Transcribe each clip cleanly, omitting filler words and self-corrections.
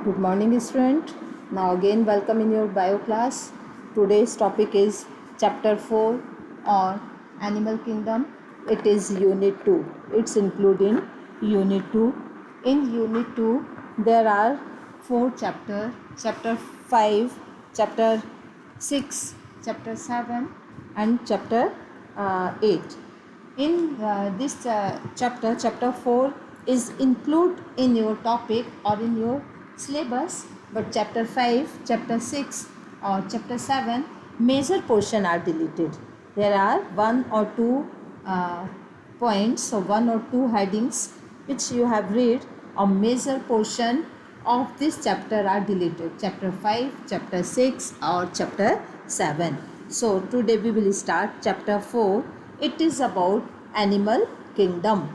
Good morning, student. Now again, welcome in your bio class. Today's topic is chapter 4 on Animal Kingdom. It is unit 2. It's including unit 2. In unit 2, there are 4 chapters: chapter 5, chapter 6, chapter 7, and chapter 8. In this chapter 4 is included in your topic or in your syllabus, but chapter 5, chapter 6 or chapter 7 major portion are deleted. There are one or two points, so one or two headings which you have read, a major portion of this chapter are deleted. Chapter 5, chapter 6 or chapter 7. So today we will start chapter 4. It is about animal kingdom.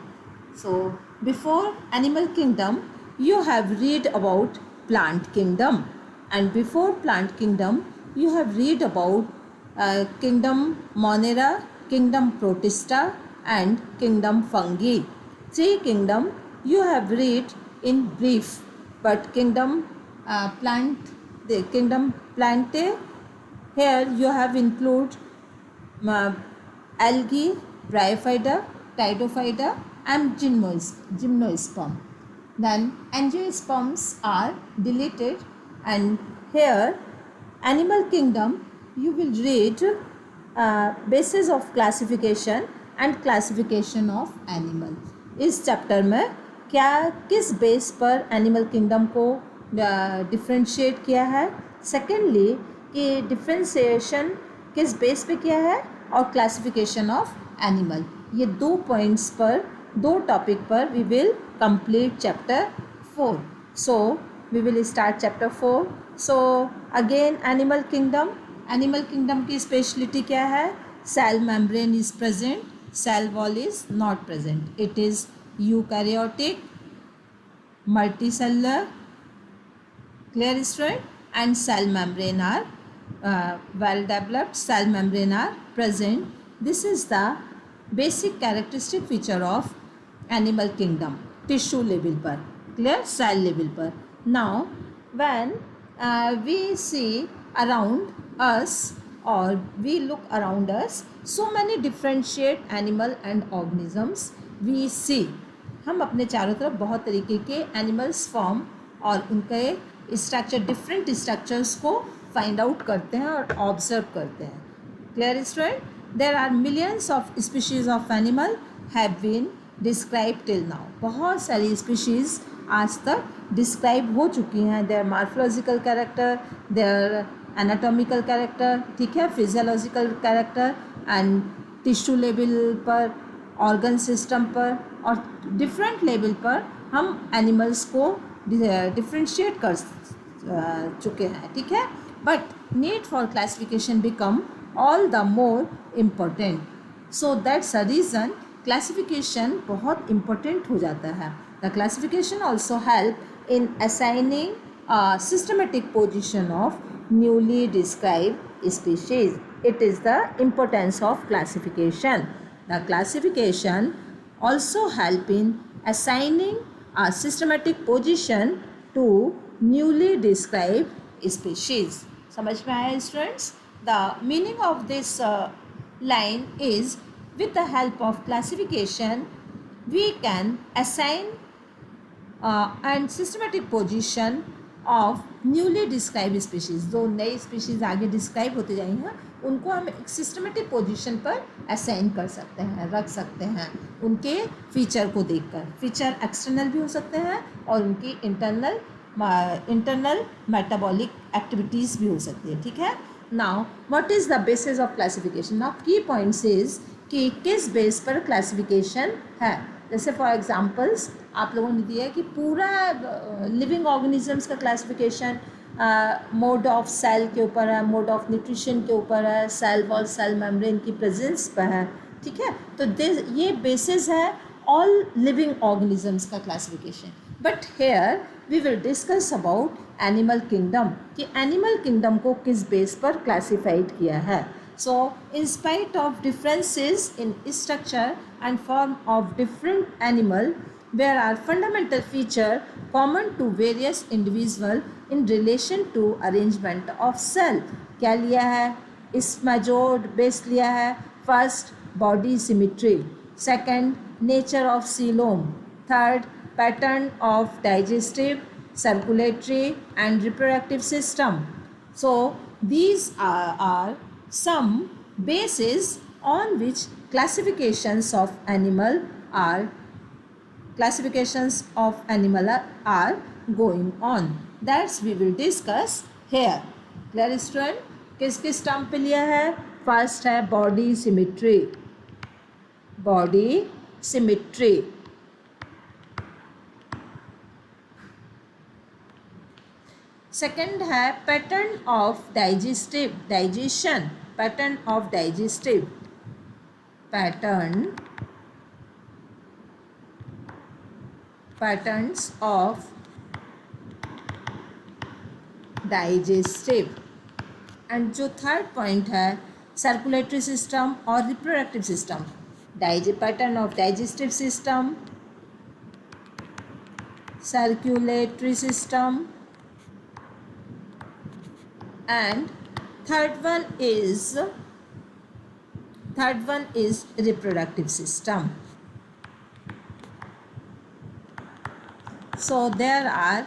So before animal kingdom, you have read about plant kingdom, and before plant kingdom, you have read about kingdom Monera, kingdom Protista, and kingdom Fungi. Three kingdom you have read in brief, but kingdom the kingdom Plantae, here you have include algae, bryophyta, pteridophyta, and gymnosperm. Then angiosperms are deleted, and here animal kingdom you will read basis of classification and classification of animal. इस chapter में क्या किस base पर animal kingdom को differentiate किया है, secondly कि differentiation किस बेस पे किया है, और क्लासिफिकेशन ऑफ एनिमल. ये दो पॉइंट्स पर, दो टॉपिक पर we will complete chapter 4. So we will start chapter 4. So again animal kingdom की स्पेशलिटी क्या है? Cell membrane is present, cell wall is not present. It is eukaryotic, multicellular, clear student, and cell membrane are well developed. Cell membrane are present. This is the basic characteristic feature of animal kingdom. Tissue level पर, clear, cell level पर. Now when we see around us or we look around us, so many differentiate animal and organisms we see. हम अपने चारों तरफ बहुत तरीके के animals form और उनके स्ट्रक्चर, डिफरेंट स्ट्रक्चर्स को फाइंड आउट करते हैं और ऑब्जर्व करते हैं. Clear student? There are millions of species of animal have been describe till now. बहुत सारी स्पीशीज़ आज तक डिस्क्राइब हो चुकी हैं. There morphological character, there anatomical character, ठीक है, physiological character and tissue level पर, ऑर्गन सिस्टम पर और डिफरेंट लेवल पर हम एनिमल्स को डिफ्रेंशिएट कर चुके हैं, ठीक है. But need for classification become all the more important. So that's a reason classification बहुत इम्पोर्टेंट हो जाता है. The classification also help in assigning a systematic position of newly described species. It is the importance of classification. The classification also help in assigning a systematic position to newly described species. समझ में आया students? The meaning of this line is, with the help of classification we can assign and systematic position of newly describe species. जो नई species आगे describe होते जाएंगे उनको हम एक सिस्टमेटिक पोजीशन पर असाइन कर सकते हैं, रख सकते हैं उनके फीचर को देखकर. फीचर एक्सटर्नल भी हो सकते हैं और उनकी इंटरनल मेटाबॉलिक एक्टिविटीज़ भी हो सकती है, ठीक है. Now what is the basis of classification? Now की पॉइंट्स इज कि किस बेस पर क्लासिफिकेशन है. जैसे फॉर एग्जांपल्स आप लोगों ने दिया है कि पूरा लिविंग ऑर्गेनिजम्स का क्लासिफिकेशन मोड ऑफ सेल के ऊपर है, मोड ऑफ न्यूट्रिशन के ऊपर है, सेल वॉल, सेल मेम्ब्रेन की प्रेजेंस पर है, ठीक है. तो ये बेसिस है ऑल लिविंग ऑर्गेनिजम्स का classification. But here we will discuss about animal kingdom, कि एनिमल किंगडम को किस बेस पर क्लासिफाइड किया है. So, in spite of differences in structure and form of different animal, where are fundamental feature common to various individual in relation to arrangement of cell. क्या लिया है? इसमेजोड base लिया है. First body symmetry, second nature of coelom, third pattern of digestive, circulatory and reproductive system. So these are some bases on which classifications of animal are going on. That's we will discuss here. Clear student? किस किस term पे लिया है? First है body symmetry, body symmetry. Second है pattern of digestive, digestion, pattern of digestive, patterns of digestive. And जो third point है circulatory system और reproductive system. Pattern of digestive system, circulatory system, and third one is reproductive system. So there are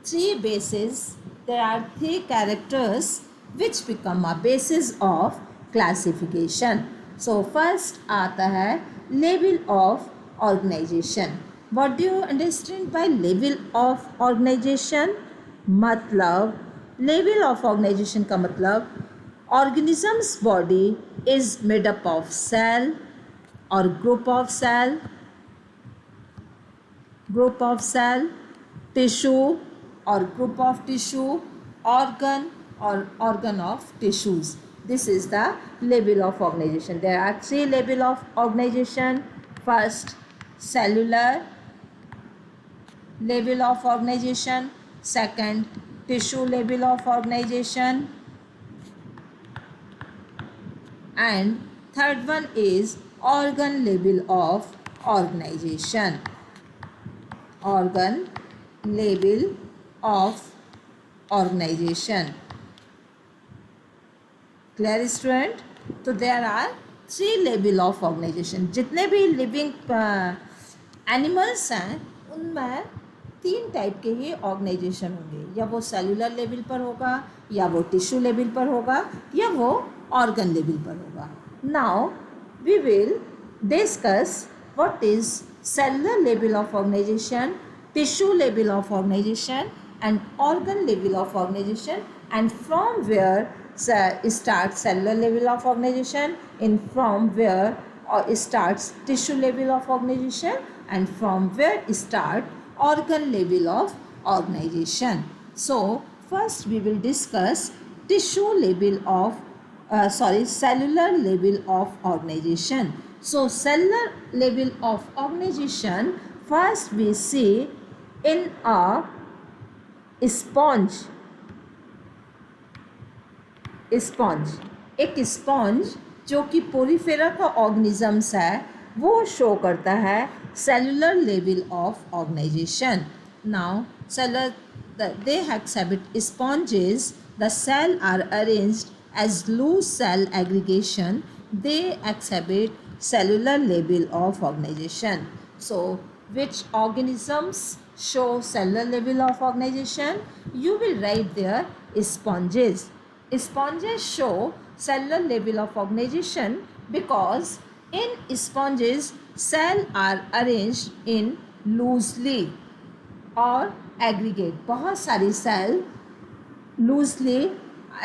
three bases, there are three characters which become a basis of classification. So first आता है level of organization. What do you understand by level of organization? मतलब level of organisation का मतलब organisms body is made up of cell और group of cell, tissue और group of tissue, organ और organ of tissues. This is the level of organisation. There are three level of organisation. First cellular level of organisation, second tissue level of organization, and third one is organ level of organization. Organ level of organization. Clear student? तो there are three level of organization. जितने भी living animals हैं उनमें तीन type के ही organisation होंगे. या वो सेलुलर लेवल पर होगा, या वो टिश्यू लेवल पर होगा, या वो ऑर्गन लेवल पर होगा. Now we will discuss what is cellular level of organisation, tissue level of organisation and organ level of organisation, and from where start cellular level of organisation, in from where starts tissue level of organisation, and from where start organ level of organization. So first we will discuss tissue level of cellular level of organization. So cellular level of organization, first we see in a sponge. एक sponge जो कि Porifera का organisms है वो show करता है cellular level of organization. Now they exhibit sponges. The cell are arranged as loose cell aggregation. They exhibit cellular level of organization. So which organisms show cellular level of organization? You will write there sponges. Sponges show cellular level of organization because in sponges cell are arranged in loosely और aggregate. बहुत सारी cell loosely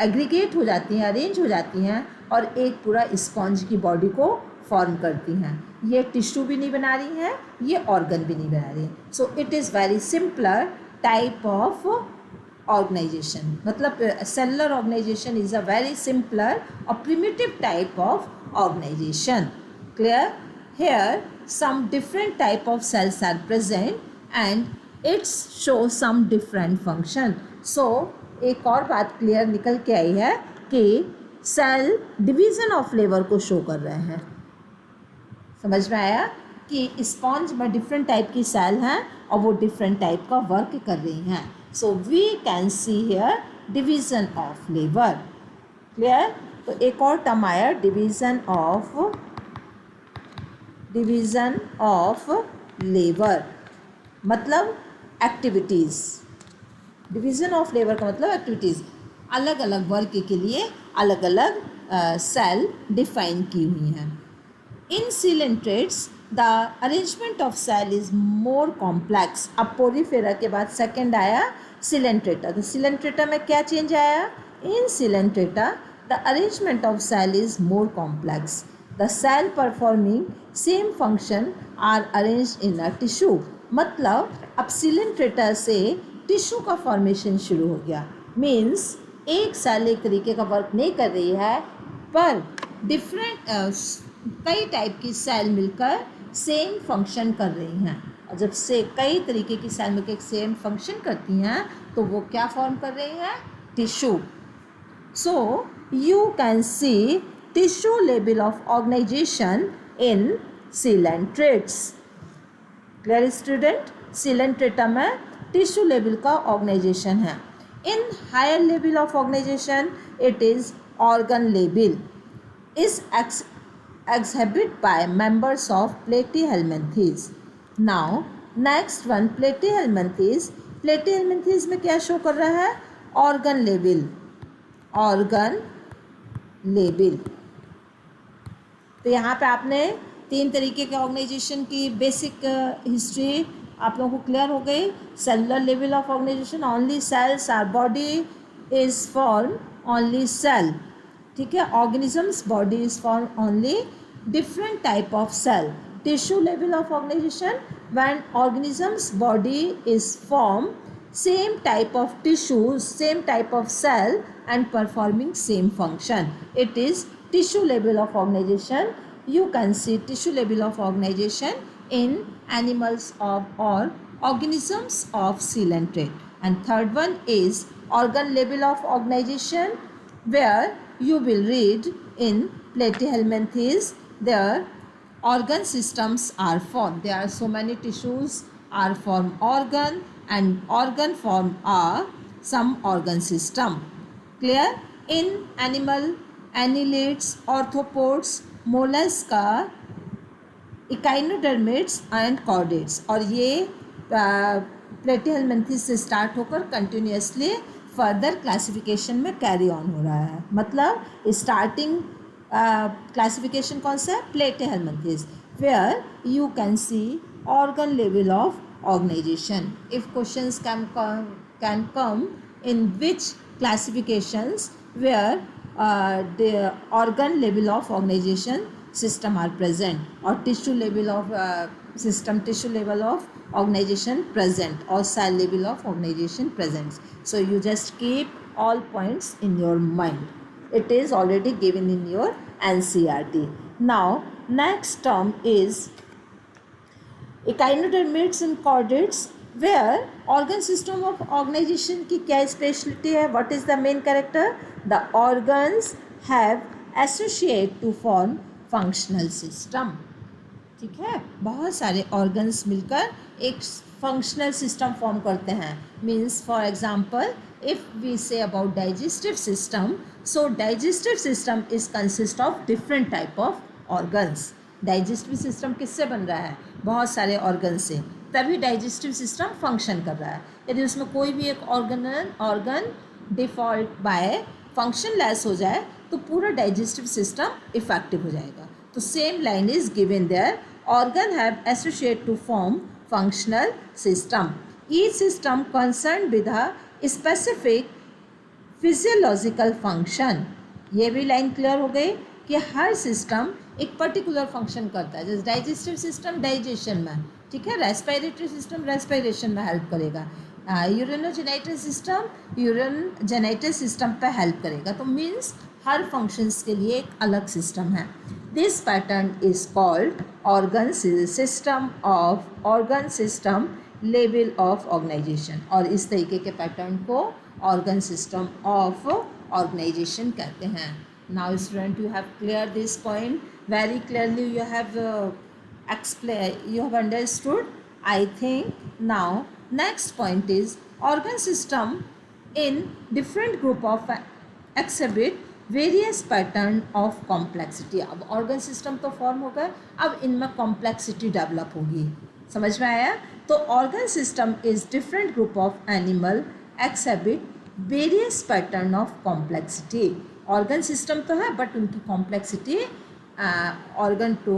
aggregate हो जाती हैं, arrange हो जाती हैं और एक पूरा स्पॉन्ज की बॉडी को फॉर्म करती हैं. ये टिश्यू भी नहीं बना रही हैं, ये ऑर्गन भी नहीं बना रही हैं. So it is very simpler type of organisation. मतलब cellular organisation is a very simpler और primitive type of organisation. Clear? Here some different type of cells are present and it shows some different function. So एक और बात clear निकल के आई है कि cell division of flavour को show कर रहे हैं. समझ में आया? कि स्पॉन्ज में डिफरेंट टाइप की सेल हैं और वो डिफरेंट टाइप का वर्क कर रही हैं. So we can see here division of labour. Clear. तो एक और टर्म आया डिवीजन ऑफ लेबर, मतलब एक्टिविटीज़. डिवीजन ऑफ लेबर का मतलब एक्टिविटीज़. अलग अलग वर्क के लिए अलग अलग सेल डिफाइन की हुई हैं. In coelenterates the arrangement of cell is more complex. अब पोरीफेरा के बाद सेकेंड आया सिलेंट्रेटा. तो सिलेंट्रेटा में क्या चेंज आया? In Coelenterata the arrangement of cell is more complex. The cell performing same function are arrange in a tissue. मतलब अब सिलेंट्रेटा से टिश्यू का फॉर्मेशन शुरू हो गया. मीन्स एक सेल एक तरीके का वर्क नहीं कर रही है, पर डिफरेंट कई टाइप की सेल मिलकर सेम फंक्शन कर रही हैं. और जब से कई तरीके की सेल मिलकर सेम फंक्शन करती हैं तो वो क्या फॉर्म कर रही हैं? Tissue. So you can see tissue level of organisation in coelenterates. Clear student. Coelenterata में टिश्यू लेवल का ऑर्गेनाइजेशन है. In higher level of organisation it is organ level is exhibited by members of platyhelminthes. Now next one platyhelminthes. platyhelminthes में क्या show कर रहा है? organ level. तो यहाँ पे आपने 3 तरीके के ऑर्गेनाइजेशन की बेसिक हिस्ट्री आप लोगों को क्लियर हो गई. Cellular level of organisation, only cells are body is form only cell. ठीक है. Organisms body is form only different type of cell. Tissue level of organisation when organisms body is form same type of tissues, same type of cell and performing same function. It is tissue level of organisation. you can see tissue level of organization in animals or organisms of coelenterate. And third one is organ level of organization, where you will read in platyhelminthes their organ systems are formed. There are so many tissues are formed organ, and organ form are some organ system. Clear. In animal annelids, arthropods, Mollusca, echinoderms and chordates. और ये Platyhelminthes से start होकर continuously further classification में carry on हो रहा है. मतलब starting classification कौन सा है? Platyhelminthes. Where you can see organ level of organisation. If questions can come in which classifications where the organ level of organization system are present, or tissue level of tissue level of organization present, or cell level of organization present. So you just keep all points in your mind. It is already given in your NCERT. Now next term is echinodermids and chordates, where organ system of organization की क्या speciality है? What is the main character? The organs have associate to form functional system. ठीक है. बहुत सारे organs मिलकर एक functional system form करते हैं. Means for example, if we say about digestive system, so digestive system is consist of different type of organs. digestive system किससे बन रहा है? बहुत सारे organs से, तभी डाइजेस्टिव सिस्टम फंक्शन कर रहा है. यदि उसमें कोई भी एक organ default by function less हो जाए तो पूरा डाइजेस्टिव सिस्टम इफेक्टिव हो जाएगा. तो same line is given there. Organ have associate to form functional system. Each system concern with a specific physiological function. ये भी लाइन क्लियर हो गई कि हर सिस्टम एक पर्टिकुलर फंक्शन करता है. जैसे डाइजेस्टिव सिस्टम डाइजेशन में, ठीक है. रेस्पिरेटरी सिस्टम रेस्पिरेशन में हेल्प करेगा. यूरिनोजेनिटरी सिस्टम यूरिनोजेनिटरी सिस्टम पे हेल्प करेगा. तो मीन्स हर फंक्शंस के लिए एक अलग सिस्टम है. This pattern is called organ system level of organisation. और इस तरीके के पैटर्न को ऑर्गन सिस्टम ऑफ ऑर्गेनाइजेशन कहते हैं. Now student, you have cleared this point very clearly. You have explain, you have understood. I think now next point is organ system in different group of exhibit various pattern of complexity. अब organ system तो form हो गया, अब इनमें complexity develop होगी. समझ में आया? तो organ system is different group of animal exhibit various pattern of complexity. Organ system तो है बट उनकी complexity organ to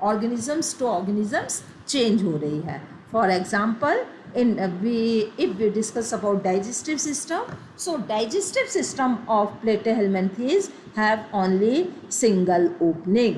organisms to organisms change हो रही है. For example, if we discuss about digestive system, so digestive system of platyhelminthes have only single opening.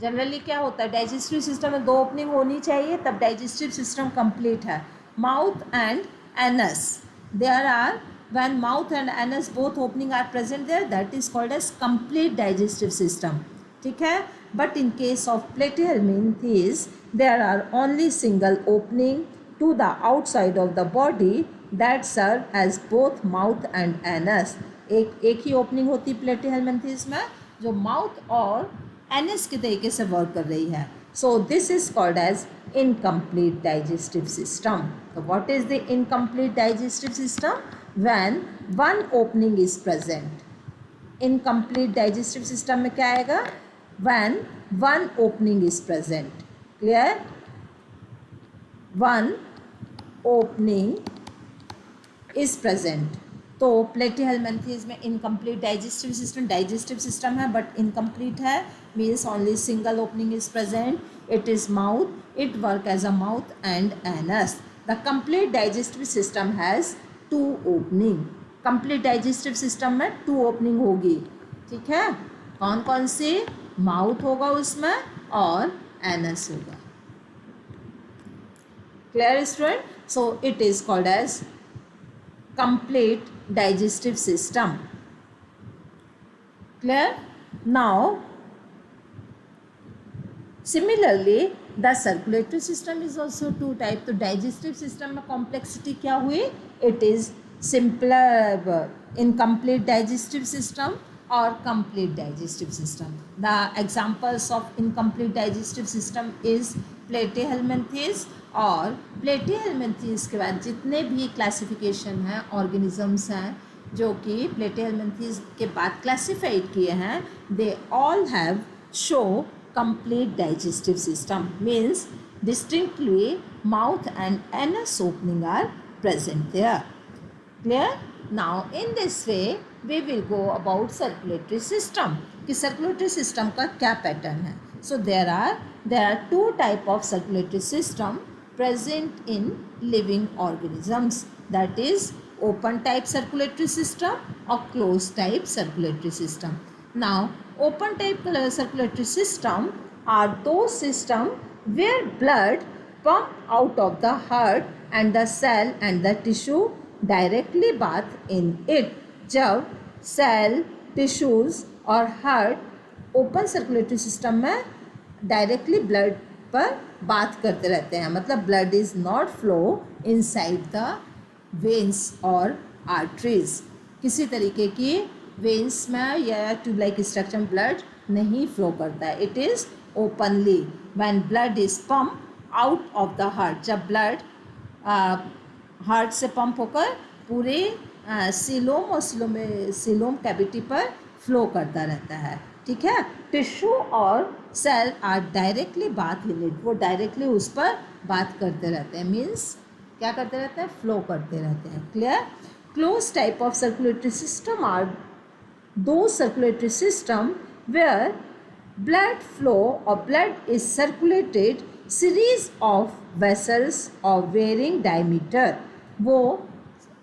Generally क्या होता है, digestive system में 2 ओपनिंग होनी चाहिए तब डाइजेस्टिव सिस्टम कंप्लीट है. Mouth and anus, there are when mouth and anus both opening are present there, that is called as complete digestive system. ठीक है. But in case of platyhelminthes there are only single opening to the outside of the body that serve as both mouth and anus. एक ही opening होती है platyhelminthes में जो mouth और anus के तरीके से वर्क कर रही है. So this is called as incomplete digestive system. तो what is the incomplete digestive system? When one opening is present. Incomplete digestive system में क्या आएगा? When one opening is present. Clear? One opening is present. तो Platyhelminthes में incomplete digestive system है but incomplete है, means only single opening is present. It is mouth, it work as a mouth and anus. The complete digestive system has 2 opening. Complete digestive system में 2 opening होगी. ठीक है. कौन कौन सी? Mouth होगा उसमें और एनस होगा. Clear student? So it is called as complete digestive system. Clear? Now similarly the circulatory system is also 2 type. तो digestive system में complexity क्या हुई? It is simpler incomplete digestive system or complete digestive system. The examples of incomplete digestive system is platyhelminthes. और Platyhelminthes के बाद जितने भी classification हैं ऑर्गेनिजम्स हैं जो कि प्लेटीहेल्मिन्थेस के बाद क्लासिफाइड किए हैं, they all have show complete digestive system. Means distinctly mouth and anus opening are present there. Clear? Now in this way we will go about circulatory system कि circulatory system का क्या pattern है. So there are 2 type of circulatory system present in living organisms, that is open type circulatory system or closed type circulatory system. Now open type circulatory system are those system where blood pump out of the heart and the cell and the tissue directly bath in it. जब cell, tissues और heart open circulatory system में directly blood पर बात करते रहते हैं, मतलब blood is not flow inside the veins और आर्टरीज. किसी तरीके की वेन्स में या ट्यूब लाइक स्ट्रक्चर में ब्लड नहीं फ्लो करता है. It is openly when blood is pump out of the heart. जब ब्लड हार्ट से पंप होकर पूरे सीलोम और सीलोम कैविटी पर फ्लो करता रहता है. ठीक है. टिश्यू और सेल आर डायरेक्टली बात इन इट. वो डायरेक्टली उस पर बात करते रहते हैं. मीन्स क्या करते रहते हैं? फ्लो करते रहते हैं. Clear? Close type of circulatory system are दो circulatory system where blood flow और blood is circulated series of vessels और वेरिंग डायमीटर. वो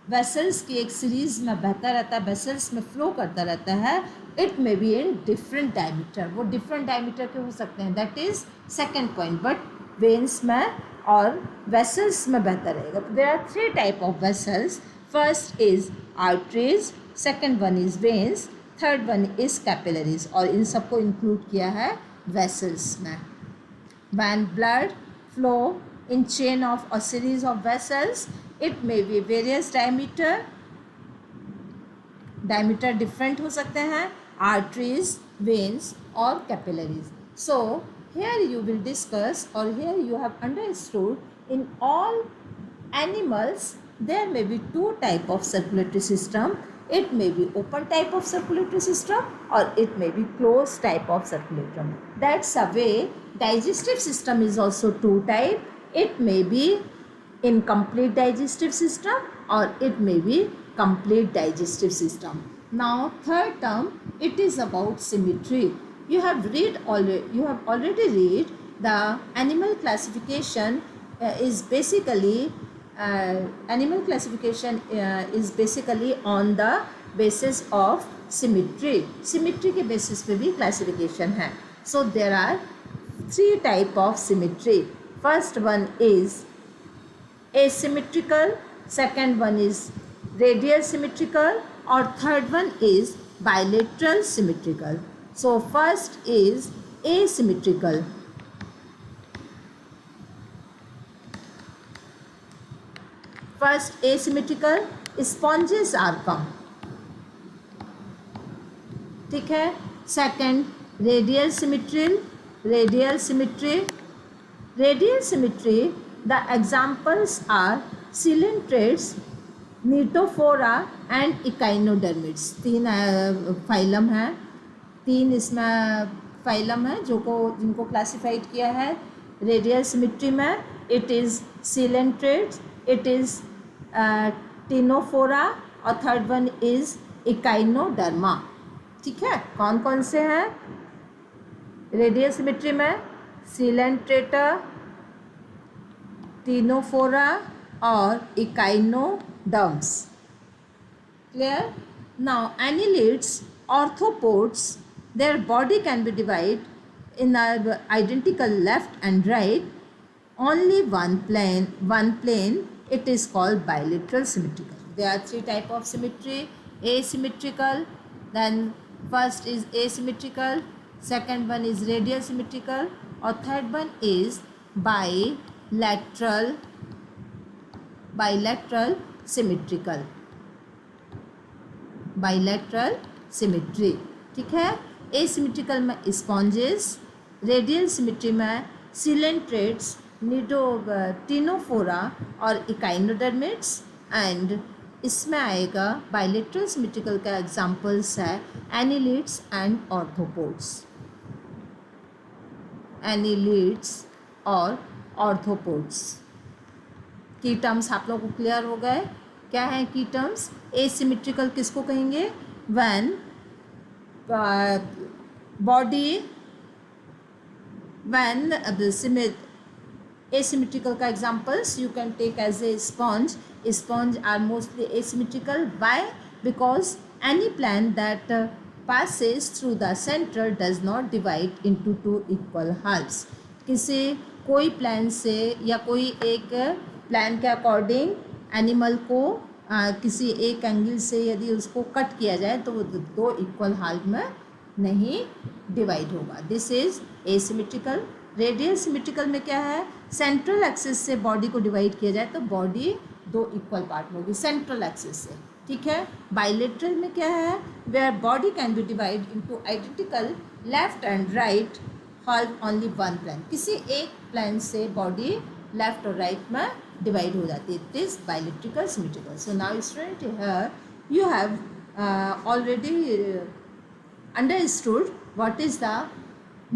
वेसल्स की एक सीरीज में बहता रहता है, वेसल्स में फ्लो करता रहता है. It may be in different diameter. वो डिफरेंट डायमीटर के हो सकते हैं. That is second point. But veins में और वेसल्स में बहता रहेगा. There are 3 type of vessels. First is arteries, second one is veins, third one is capillaries. और इन सबको इंक्लूड किया है वेसल्स में. When blood flow in chain of a series of vessels, it may be various diameter different हो सकते हैं, arteries, veins और capillaries. So here you will discuss, or here you have understood, in all animals there may be two type of circulatory system. It may be open type of circulatory system or it may be closed type of circulatory. That's a way digestive system is also two type. It may be incomplete digestive system or it may be complete digestive system. Now third term, it is about symmetry. You have already read the animal classification is basically animal classification is basically on the basis of symmetry. Symmetry के basis पे भी classification है. So there are three type of symmetry. First one is asymmetrical, second one is radial symmetrical, or third one is bilateral symmetrical. So first is asymmetrical. First asymmetrical, sponges are come. ठीक है. Second radial symmetry. Radial symmetry. Radial symmetry, the examples are coelentrates, Ctenophora and Echinodermids. तीन phylum हैं, तीन इसमें phylum है जिनको classified किया है रेडियल सिमिट्री में. It is coelentrates, it is Ctenophora और थर्ड वन इज़ इकाइनोडर्मा. ठीक है. कौन कौन से हैं रेडियल सिमिट्री में? coelentrator, टिनोफोरा और echinoderms. Clear? Now annelids, arthropods, their body can be divided in a identical left and right, only one plane. It is called bilateral symmetrical. There are three type of symmetry. Asymmetrical, then first is asymmetrical, second one is radial symmetrical, or third one is bilateral symmetrical. Bilateral symmetry. ठीक है. asymmetrical में sponges, radial symmetry में coelentrates, Ctenophora और इकाइनोडर्मिड्स, and इसमें आएगा bilateral symmetrical का examples है annelids and arthropods. Annelids और ऑर्थोपोड्स की टर्म्स आप लोगों को क्लियर हो गए. क्या है की टर्म्स? एसिमेट्रिकल किसको कहेंगे? व्हेन बॉडी asymmetrical का examples you can take as a sponge. Sponge are mostly asymmetrical. Why? Because any plant that passes through the center does not divide into two equal halves. किसी कोई plan से या कोई एक plan के according animal को किसी एक एंगल से यदि उसको कट किया जाए तो वो दो इक्वल हाल्फ में नहीं डिवाइड होगा. This is asymmetrical. Radial symmetrical में क्या है? सेंट्रल एक्सिस से बॉडी को डिवाइड किया जाए तो बॉडी दो इक्वल पार्ट में होगी सेंट्रल एक्सिस से. ठीक है. बाइलेटरल में क्या है? Where body can be divide into identical left and right half only one plan. किसी एक प्लान से बॉडी लेफ्ट और राइट में डिवाइड हो जाती है. It is bilaterally symmetrical. So now student here you have already understood what is the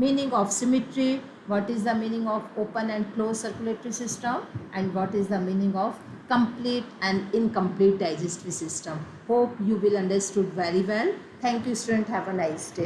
meaning of symmetry, what is the meaning of open and closed circulatory system, and what is the meaning of complete and incomplete digestive system. Hope you will understood very well. Thank you student. Have a nice day.